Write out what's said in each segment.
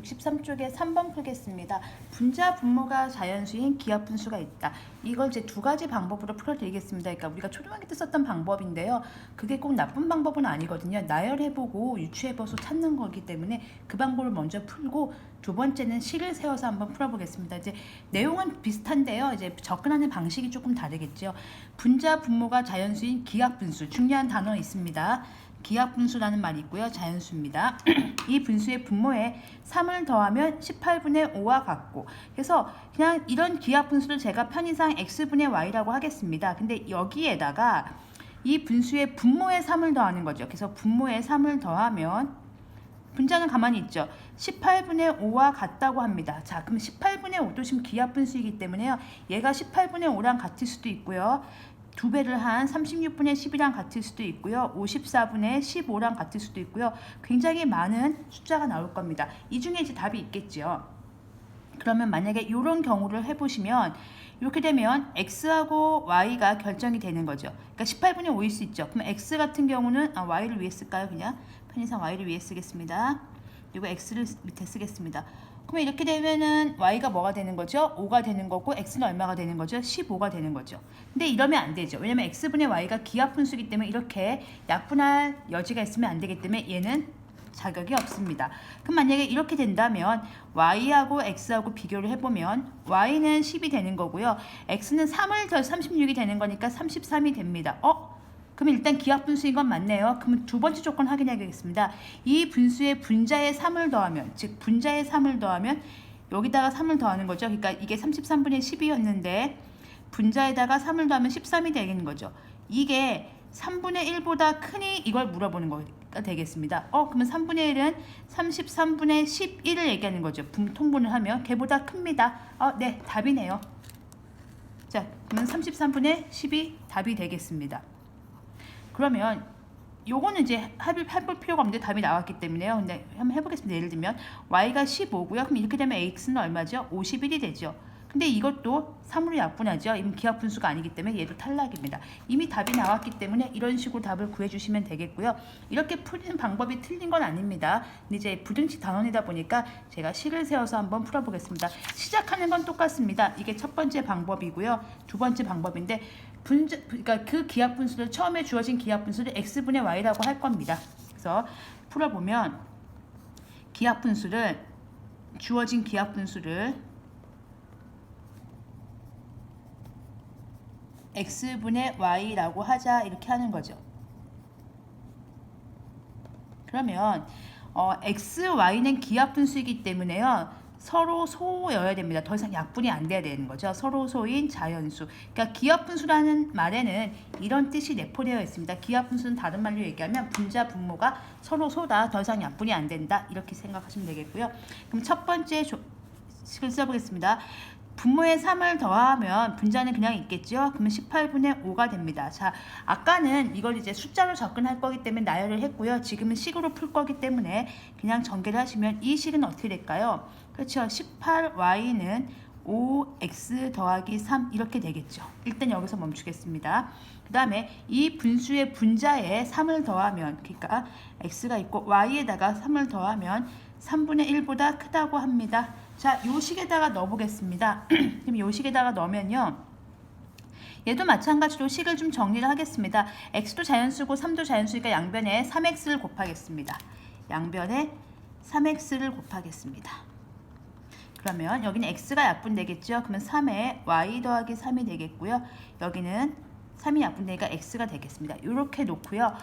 63쪽에 3번 풀겠습니다. 분자 분모가 자연수인 기하 분수가 있다. 이걸 이제 두 가지 방법으로 풀어드리겠습니다. 그러니까 우리가 초등학교 때 썼던 방법인데요. 그게 꼭 나쁜 방법은 아니거든요. 나열해보고 유추해봐서 찾는 거기 때문에 그 방법을 먼저 풀고 두 번째는 식을 세워서 한번 풀어보겠습니다. 이제 내용은 비슷한데요. 이제 접근하는 방식이 조금 다르겠죠. 분자 분모가 자연수인 기하 분수, 중요한 단어 있습니다. 기하 분수라는 말이 있고요. 자연수입니다. 이 분수의 분모에 3을 더하면 18분의 5와 같고, 그래서 그냥 이런 기하 분수를 제가 편의상 x분의 y라고 하겠습니다. 근데 여기에다가 이 분수의 분모에 3을 더하는 거죠. 그래서 분모에 3을 더하면 분자는 가만히 있죠. 18분의 5와 같다고 합니다. 자, 그럼 18분의 5도 지금 기하 분수이기 때문에요. 얘가 18분의 5랑 같을 수도 있고요. 두 배를 한 36분의 10이랑 같을 수도 있고요. 54분의 15랑 같을 수도 있고요. 굉장히 많은 숫자가 나올 겁니다. 이 중에 이제 답이 있겠죠. 그러면 만약에 이런 경우를 해보시면 이렇게 되면 x하고 y가 결정이 되는 거죠. 그러니까 18분의 5일 수 있죠. 그럼 x 같은 경우는 y를 위에 쓸까요? 그냥 편의상 y를 위에 쓰겠습니다. 그리고 x를 밑에 쓰겠습니다. 그러면 이렇게 되면은 y가 뭐가 되는 거죠? 5가 되는 거고 x는 얼마가 되는 거죠? 15가 되는 거죠. 근데 이러면 안 되죠. 왜냐면 x분의 y가 기하 분수이기 때문에 이렇게 약분할 여지가 있으면 안 되기 때문에 얘는 자격이 없습니다. 그럼 만약에 이렇게 된다면 y하고 x하고 비교를 해보면 y는 10이 되는 거고요. x는 3을 더 36이 되는 거니까 33이 됩니다. 그럼 일단 기하 분수인 건 맞네요. 그러면 두 번째 조건 확인해야겠습니다. 이 분수의 분자에 3을 더하면, 즉 분자에 3을 더하면 여기다가 3을 더하는 거죠. 그러니까 이게 33분의 10이었는데 분자에다가 3을 더하면 13이 되는 거죠. 이게 3분의 1보다 크니 이걸 물어보는 거가 되겠습니다. 그러면 3분의 1은 33분의 11을 얘기하는 거죠. 통분을 하면 걔보다 큽니다. 네, 답이네요. 자, 그러면 33분의 10이 답이 되겠습니다. 그러면 요거는 이제 해볼 필요가 없는데 답이 나왔기 때문에요. 근데 한번 해보겠습니다. 예를 들면 y가 15고요. 그럼 이렇게 되면 x는 얼마죠? 51이 되죠. 근데 이것도 3으로 약분하죠. 이건 기하 분수가 아니기 때문에 얘도 탈락입니다. 이미 답이 나왔기 때문에 이런 식으로 답을 구해주시면 되겠고요. 이렇게 푸는 방법이 틀린 건 아닙니다. 근데 이제 부등식 단원이다 보니까 제가 식을 세워서 한번 풀어보겠습니다. 시작하는 건 똑같습니다. 이게 첫 번째 방법이고요. 두 번째 방법인데 그러니까 그 기하 분수를 처음에 주어진 기하 분수를 x분의 y라고 할 겁니다. 그래서 풀어보면 기하 분수를 주어진 기하 분수를 x분의 y라고 하자 이렇게 하는 거죠. 그러면 x, y는 기하 분수이기 때문에요. 서로 소여야 됩니다. 더 이상 약분이 안 돼야 되는 거죠. 서로 소인 자연수. 그러니까 기하 분수라는 말에는 이런 뜻이 내포되어 있습니다. 기하 분수는 다른 말로 얘기하면 분자 분모가 서로 소다. 더 이상 약분이 안 된다. 이렇게 생각하시면 되겠고요. 그럼 첫 번째 식을 써보겠습니다. 분모에 3을 더하면 분자는 그냥 있겠죠. 그러면 18분의 5가 됩니다. 자, 아까는 이걸 이제 숫자로 접근할 거기 때문에 나열을 했고요. 지금은 식으로 풀 거기 때문에 그냥 전개를 하시면 이 식은 어떻게 될까요? 그렇죠. 18y는 5x 더하기 3 이렇게 되겠죠. 일단 여기서 멈추겠습니다. 그 다음에 이 분수의 분자에 3을 더하면, 그러니까 x가 있고 y에다가 3을 더하면 3분의 1보다 크다고 합니다. 자, 요 식에다가 넣어보겠습니다. 그럼 요 식에다가 넣으면요. 얘도 마찬가지로 식을 좀 정리를 하겠습니다. x도 자연수고 3도 자연수니까 양변에 3x를 곱하겠습니다. 양변에 3x를 곱하겠습니다. 그러면 여기는 x가 약분되겠죠. 그러면 3에 y 더하기 3이 되겠고요. 여기는 3이 약분되니까 x가 되겠습니다. 이렇게 놓고요.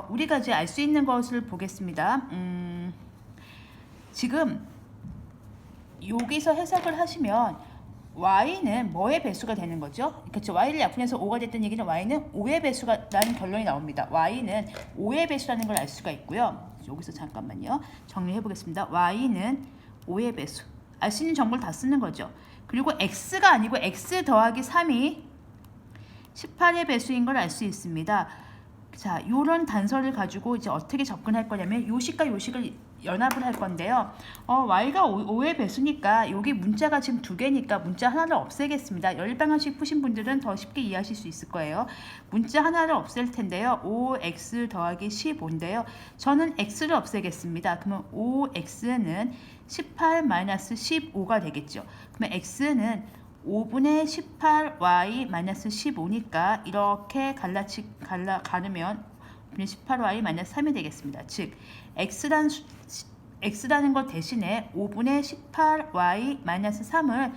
우리가 이제 알 수 있는 것을 보겠습니다. 지금 여기서 해석을 하시면 y는 뭐의 배수가 되는 거죠? 그렇죠. y를 약분해서 5가 됐던 얘기는 y는 5의 배수라는 결론이 나옵니다. y는 5의 배수라는 걸 알 수가 있고요. 여기서 잠깐만요. 정리해 보겠습니다. y는 5의 배수. 알 수 있는 정보를 다 쓰는 거죠. 그리고 x가 아니고 x 더하기 3이 18의 배수인 걸 알 수 있습니다. 자, 요런 단서를 가지고 이제 어떻게 접근할 거냐면 요 식과 요 식을 연합을 할 건데요. y가 5의 배수니까 여기 문자가 지금 두 개니까 문자 하나를 없애겠습니다. 열방정식 푸신 분들은 더 쉽게 이해하실 수 있을 거예요. 문자 하나를 없앨 텐데요. 5x 더하기 15인데요. 저는 x를 없애겠습니다. 그러면 5x는 18 마이너스 15가 되겠죠. 그러면 x는 5분의 18y 마이너스 15니까 이렇게 가르면 18y 마이너스 3이 되겠습니다. 즉 x라는 것 대신에 5분의 18y 마이너스 3을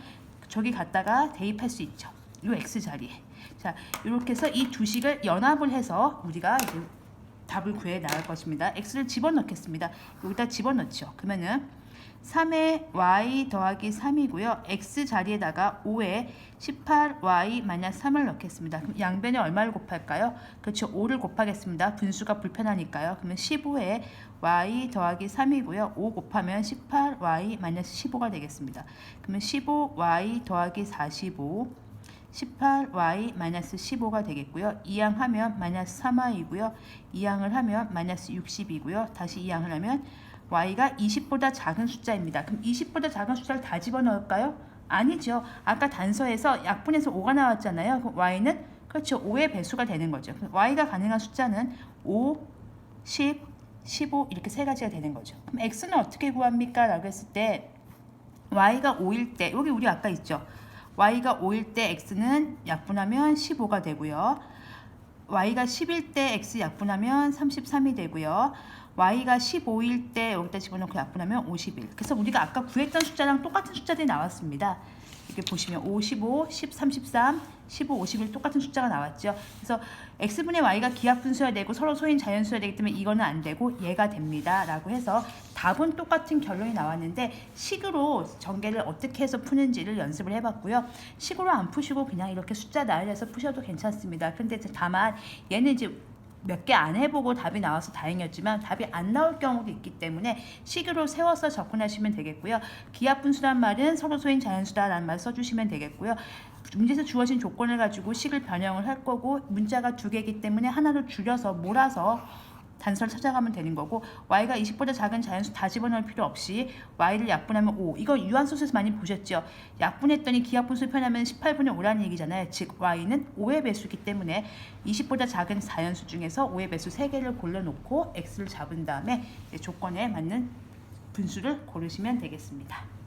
저기 갖다가 대입할 수 있죠. 이 x 자리에. 자, 이렇게 해서 이 두 식을 연합을 해서 우리가 이제 답을 구해 나갈 것입니다. x를 집어넣겠습니다. 여기다 집어넣죠. 그러면은 3의 y 더하기 3이고요. x 자리에다가 5의 18y 마이너스 3을 넣겠습니다. 그럼 양변에 얼마를 곱할까요? 그렇죠. 5를 곱하겠습니다. 분수가 불편하니까요. 그러면 15의 y 더하기 3이고요. 5 곱하면 18y 마이너스 15가 되겠습니다. 그러면 15y 더하기 45 18y 마이너스 15가 되겠고요. 이항하면 마이너스 3y이고요. 이항을 하면 마이너스 60이고요. 다시 이항을 하면 y가 20보다 작은 숫자입니다. 그럼 20보다 작은 숫자를 다 집어넣을까요? 아니죠. 아까 단서에서 약분해서 5가 나왔잖아요. 그럼 y는 그렇죠. 5의 배수가 되는 거죠. 그럼 y가 가능한 숫자는 5, 10, 15 이렇게 세 가지가 되는 거죠. 그럼 x는 어떻게 구합니까? 라고 했을 때 y가 5일 때 여기 우리 아까 있죠. y가 5일 때 x는 약분하면 15가 되고요. y가 10일 때 x 약분하면 33이 되고요. y가 15일 때 여기다 집어넣고 약분하면 51. 그래서 우리가 아까 구했던 숫자랑 똑같은 숫자들이 나왔습니다. 이렇게 보시면 5, 15, 10, 33, 15, 51 똑같은 숫자가 나왔죠. 그래서 x분의 y가 기하분수여야 되고 서로 소인 자연수여야 되기 때문에 이거는 안 되고 얘가 됩니다. 라고 해서 답은 똑같은 결론이 나왔는데 식으로 전개를 어떻게 해서 푸는지를 연습을 해봤고요. 식으로 안 푸시고 그냥 이렇게 숫자 나열해서 푸셔도 괜찮습니다. 근데 다만 얘는 이제 몇 개 안 해보고 답이 나와서 다행이었지만 답이 안 나올 경우도 있기 때문에 식으로 세워서 접근하시면 되겠고요. 기하분수란 말은 서로 소인 자연수다라는 말 써주시면 되겠고요. 문제에서 주어진 조건을 가지고 식을 변형을 할 거고 문자가 두 개이기 때문에 하나를 줄여서 몰아서 단서를 찾아가면 되는 거고 y가 20보다 작은 자연수 다 집어넣을 필요 없이 y를 약분하면 5. 이거 유한수에서 많이 보셨죠? 약분했더니 기하분수 표현하면 18분의 5라는 얘기잖아요. 즉 y는 5의 배수이기 때문에 20보다 작은 자연수 중에서 5의 배수 3개를 골라놓고 x를 잡은 다음에 조건에 맞는 분수를 고르시면 되겠습니다.